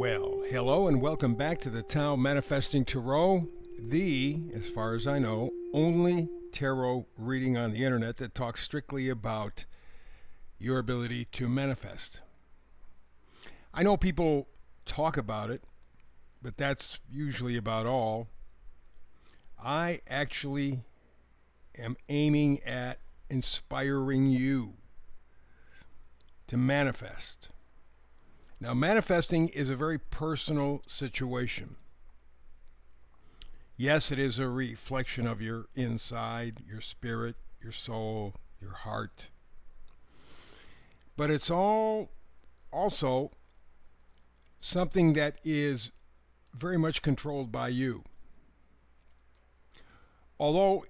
Well, hello and welcome back to the Tao Manifesting Tarot, as far as I know, only tarot reading on the internet that talks strictly about your ability to manifest. I know people talk about it, but that's usually about all. I actually am aiming at inspiring you to manifest. Now, manifesting is a very personal situation. Yes, it is a reflection of your inside, your spirit, your soul, your heart. But it's all also something that is very much controlled by you. Although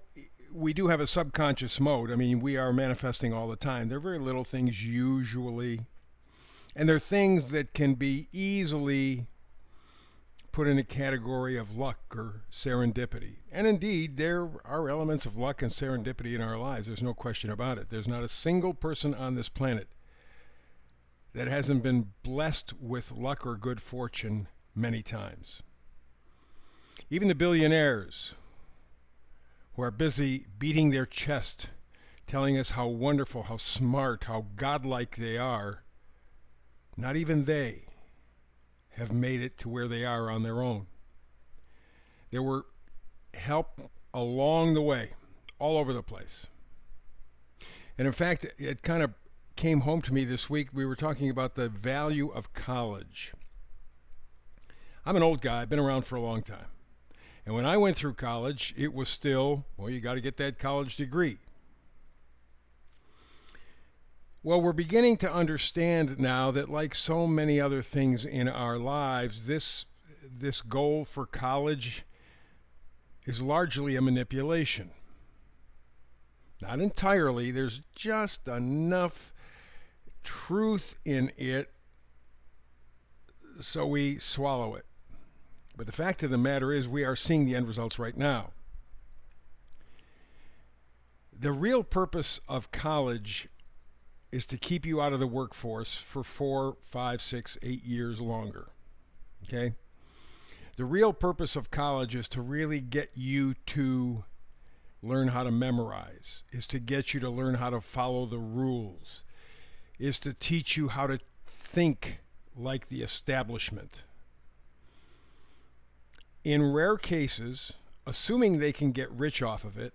we do have a subconscious mode, we are manifesting all the time. There are very little things usually. And they're things that can be easily put in a category of luck or serendipity. And indeed, there are elements of luck and serendipity in our lives. There's no question about it. There's not a single person on this planet that hasn't been blessed with luck or good fortune many times. Even the billionaires who are busy beating their chest, telling us how wonderful, how smart, how godlike they are, not even they have made it to where they are on their own. There were help along the way, all over the place. And in fact, it kind of came home to me this week. We were talking about the value of college. I'm an old guy. I've been around for a long time. And when I went through college, it was still, you got to get that college degree. Well, we're beginning to understand now that, like so many other things in our lives, this goal for college is largely a manipulation. Not entirely. There's just enough truth in it so we swallow it. But the fact of the matter is we are seeing the end results right now. The real purpose of college is to keep you out of the workforce for 4, 5, 6, 8 years longer. Okay? The real purpose of college is to really get you to learn how to memorize, is to get you to learn how to follow the rules, is to teach you how to think like the establishment. In rare cases, assuming they can get rich off of it,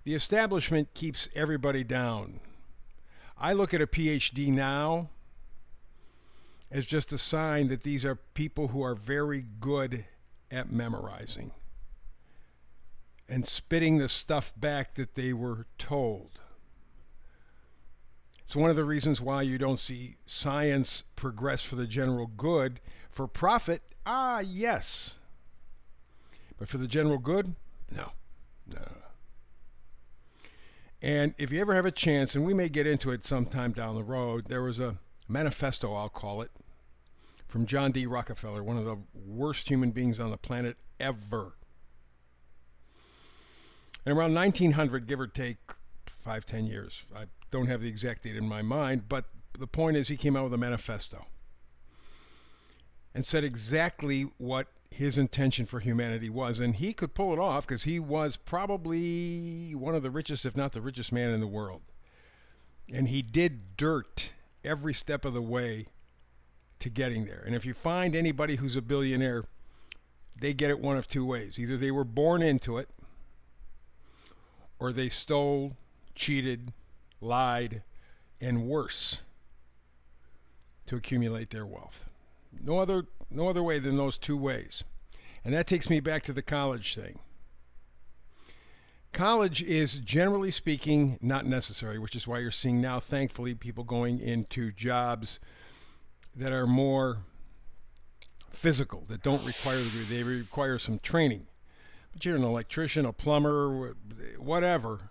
the establishment keeps everybody down. I look at a PhD now as just a sign that these are people who are very good at memorizing and spitting the stuff back that they were told. It's one of the reasons why you don't see science progress for the general good. For profit, yes. But for the general good, no. And if you ever have a chance, and we may get into it sometime down the road, there was a manifesto, I'll call it, from John D. Rockefeller, one of the worst human beings on the planet ever. And around 1900, give or take 5-10 years, I don't have the exact date in my mind, but the point is he came out with a manifesto and said exactly what his intention for humanity was. And he could pull it off because he was probably one of the richest, if not the richest man in the world. And he did dirt every step of the way to getting there. And if you find anybody who's a billionaire, they get it one of two ways. Either they were born into it, or they stole, cheated, lied, and worse to accumulate their wealth. No other way than those two ways. And that takes me back to the college thing. College is, generally speaking, not necessary, which is why you're seeing now, thankfully, people going into jobs that are more physical, that don't require the degree. They require some training. But you're an electrician, a plumber, whatever.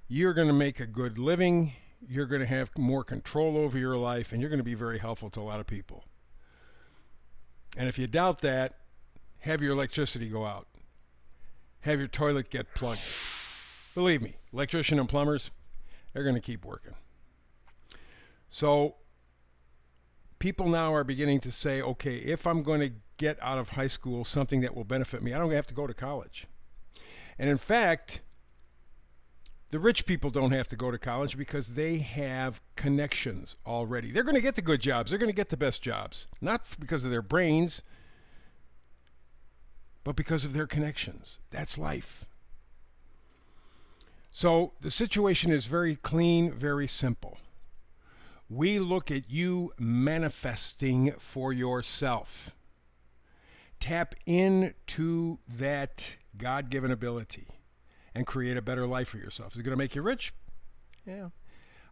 You're going to make a good living. You're going to have more control over your life, and you're going to be very helpful to a lot of people. And if you doubt that, have your electricity go out. Have your toilet get plugged. Believe me, electrician and plumbers, they're going to keep working. So people now are beginning to say, okay, if I'm going to get out of high school something that will benefit me, I don't have to go to college. And in fact, the rich people don't have to go to college because they have connections already. They're going to get the good jobs. They're going to get the best jobs. Not because of their brains, but because of their connections. That's life. So the situation is very clean, very simple. We look at you manifesting for yourself. Tap into that God-given ability and create a better life for yourself. Is it going to make you rich? Yeah.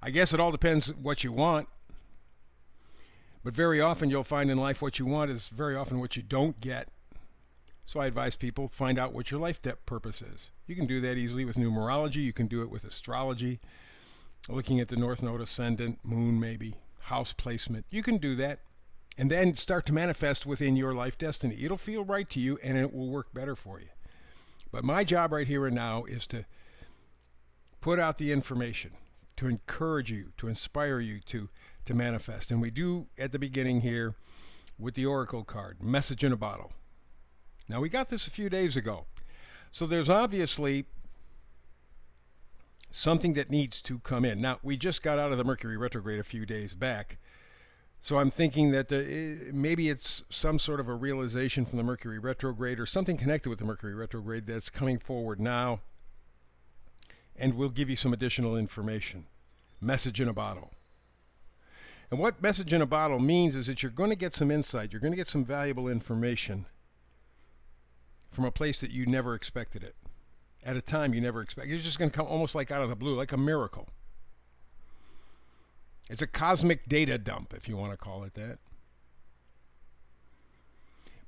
I guess it all depends what you want. But very often you'll find in life what you want is very often what you don't get. So I advise people find out what your life purpose is. You can do that easily with numerology. You can do it with astrology, looking at the North Node ascendant, moon maybe, house placement. You can do that and then start to manifest within your life destiny. It'll feel right to you and it will work better for you. But my job right here and now is to put out the information, to encourage you, to inspire you to manifest. And we do at the beginning here with the Oracle card, message in a bottle. Now, we got this a few days ago. So there's obviously something that needs to come in. Now, we just got out of the Mercury retrograde a few days back. So I'm thinking that maybe it's some sort of a realization from the Mercury retrograde or something connected with the Mercury retrograde that's coming forward now. And we'll give you some additional information. Message in a bottle. And what message in a bottle means is that you're going to get some insight. You're going to get some valuable information from a place that you never expected it. At a time you never expected. It's just going to come almost like out of the blue, like a miracle. It's a cosmic data dump, if you want to call it that.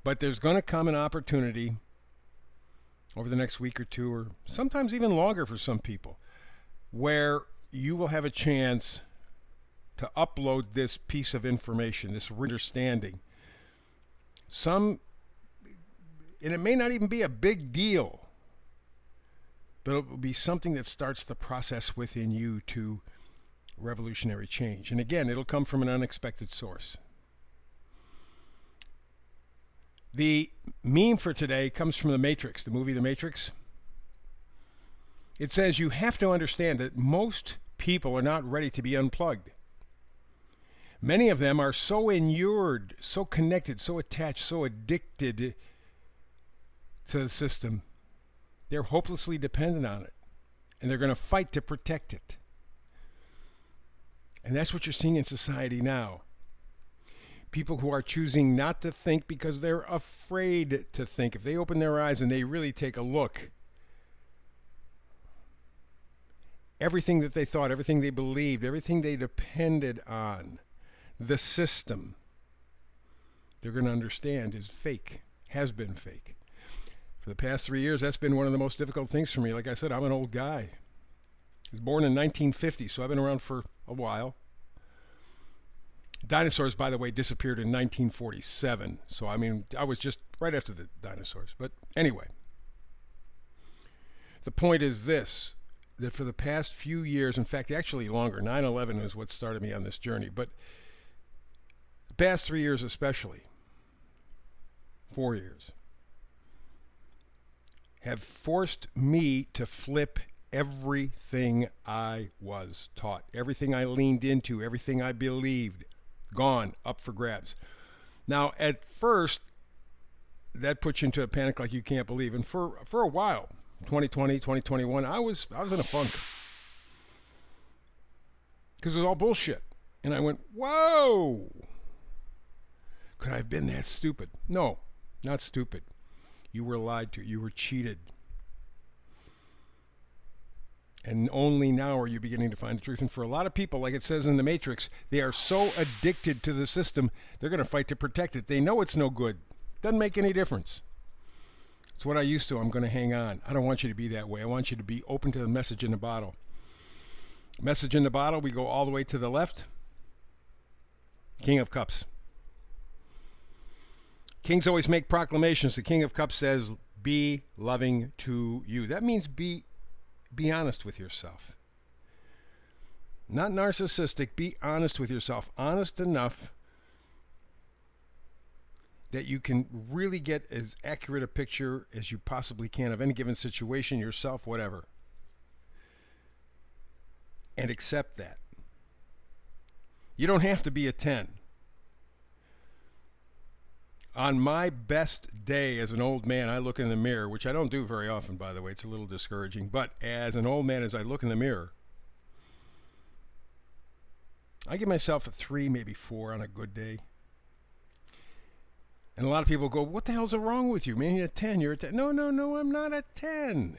But there's going to come an opportunity over the next week or two, or sometimes even longer for some people, where you will have a chance to upload this piece of information, this understanding. And it may not even be a big deal, but it will be something that starts the process within you to revolutionary change. And again, it'll come from an unexpected source. The meme for today comes from The Matrix, the movie The Matrix. It says you have to understand that most people are not ready to be unplugged. Many of them are so inured, so connected, so attached, so addicted to the system. They're hopelessly dependent on it. And they're going to fight to protect it. And that's what you're seeing in society now. People who are choosing not to think because they're afraid to think. If they open their eyes and they really take a look, everything that they thought, everything they believed, everything they depended on, the system, they're going to understand is fake, has been fake. For the past 3 years, that's been one of the most difficult things for me. Like I said, I'm an old guy. I was born in 1950, so I've been around for a while. Dinosaurs, by the way, disappeared in 1947. So, I was just right after the dinosaurs. But anyway, the point is this, that for the past few years, in fact, actually longer, 9/11 is what started me on this journey, but the past 3 years especially, 4 years, have forced me to flip everything I was taught, everything I leaned into, everything I believed, gone, up for grabs. Now, at first, that puts you into a panic like you can't believe. And for a while, 2020, 2021, I was in a funk. Because it was all bullshit. And I went, whoa! Could I have been that stupid? No, not stupid. You were lied to. You were cheated. And only now are you beginning to find the truth. And for a lot of people, like it says in The Matrix, they are so addicted to the system, they're going to fight to protect it. They know it's no good. Doesn't make any difference. It's what I used to. I'm going to hang on. I don't want you to be that way. I want you to be open to the message in the bottle. Message in the bottle, we go all the way to the left. King of Cups. Kings always make proclamations. The King of Cups says, be loving to you. That means be honest with yourself. Not narcissistic. Be honest with yourself. Honest enough that you can really get as accurate a picture as you possibly can of any given situation, yourself, whatever. And accept that. You don't have to be a 10. On my best day as an old man, I look in the mirror, which I don't do very often, by the way. It's a little discouraging. But as an old man, as I look in the mirror, I give myself a 3, maybe 4 on a good day. And a lot of people go, what the hell's wrong with you, man? You're a 10. You're a 10. No, I'm not a 10.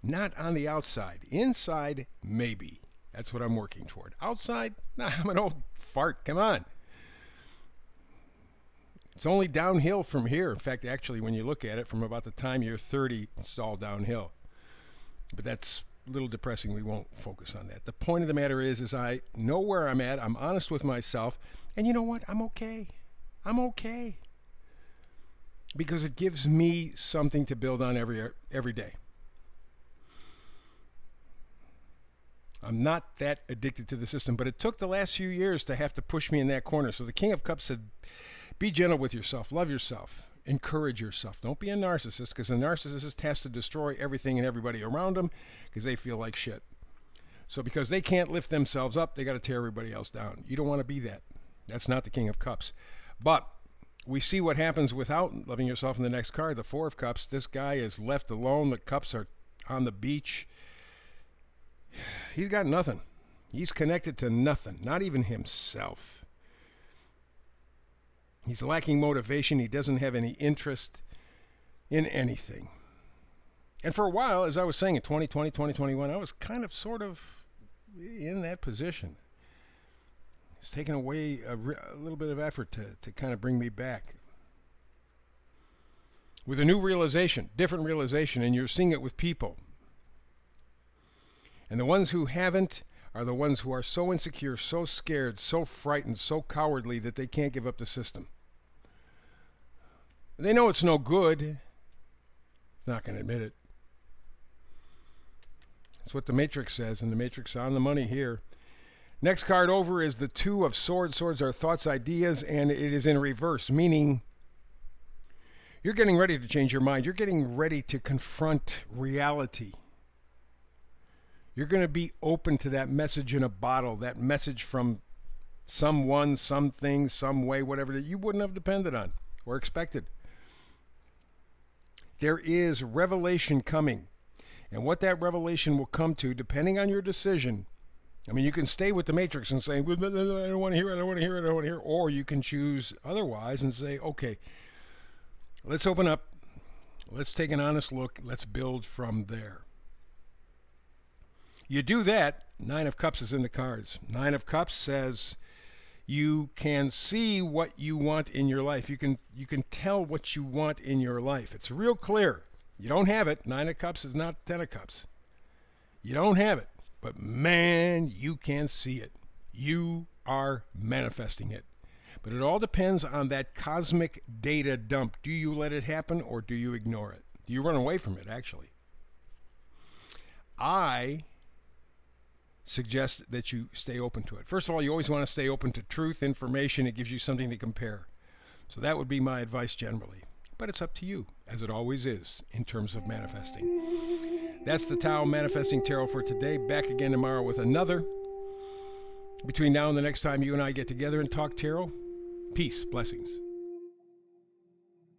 Not on the outside. Inside, maybe. That's what I'm working toward. Outside, nah, I'm an old fart. Come on. It's only downhill from here. In fact, actually, when you look at it, from about the time you're 30, it's all downhill. But that's a little depressing. We won't focus on that. The point of the matter is I know where I'm at. I'm honest with myself. And you know what? I'm okay. I'm okay. Because it gives me something to build on every day. I'm not that addicted to the system, but it took the last few years to have to push me in that corner. So the King of Cups said, be gentle with yourself, love yourself, encourage yourself. Don't be a narcissist, because a narcissist has to destroy everything and everybody around them because they feel like shit. So because they can't lift themselves up, they got to tear everybody else down. You don't want to be that. That's not the King of Cups. But we see what happens without loving yourself in the next card, the Four of Cups. This guy is left alone. The cups are on the beach. He's got nothing. He's connected to nothing, not even himself. He's lacking motivation. He doesn't have any interest in anything. And for a while, as I was saying, in 2020, 2021, I was kind of sort of in that position. It's taken away a little bit of effort to kind of bring me back. With a new realization, different realization, and you're seeing it with people. And the ones who haven't are the ones who are so insecure, so scared, so frightened, so cowardly that they can't give up the system. They know it's no good. Not going to admit it. That's what the Matrix says, and the Matrix is on the money here. Next card over is the Two of Swords. Swords are thoughts, ideas, and it is in reverse, meaning you're getting ready to change your mind. You're getting ready to confront reality. You're going to be open to that message in a bottle, that message from someone, something, some way, whatever that you wouldn't have depended on or expected. There is revelation coming. And what that revelation will come to, depending on your decision, I mean, you can stay with the Matrix and say, I don't want to hear it, I don't want to hear it, I don't want to hear it. Or you can choose otherwise and say, okay, let's open up. Let's take an honest look. Let's build from there. You do that, Nine of Cups is in the cards. Nine of Cups says you can see what you want in your life. You can tell what you want in your life. It's real clear. You don't have it. Nine of Cups is not Ten of Cups. You don't have it. But man, you can see it. You are manifesting it. But it all depends on that cosmic data dump. Do you let it happen or do you ignore it? Do you run away from it, actually? I suggest that you stay open to it. First of all, you always want to stay open to truth, information. It gives you something to compare. So that would be my advice generally. But it's up to you, as it always is, in terms of manifesting. That's the Tao Manifesting Tarot for today. Back again tomorrow with another. Between now and the next time you and I get together and talk tarot, peace, blessings.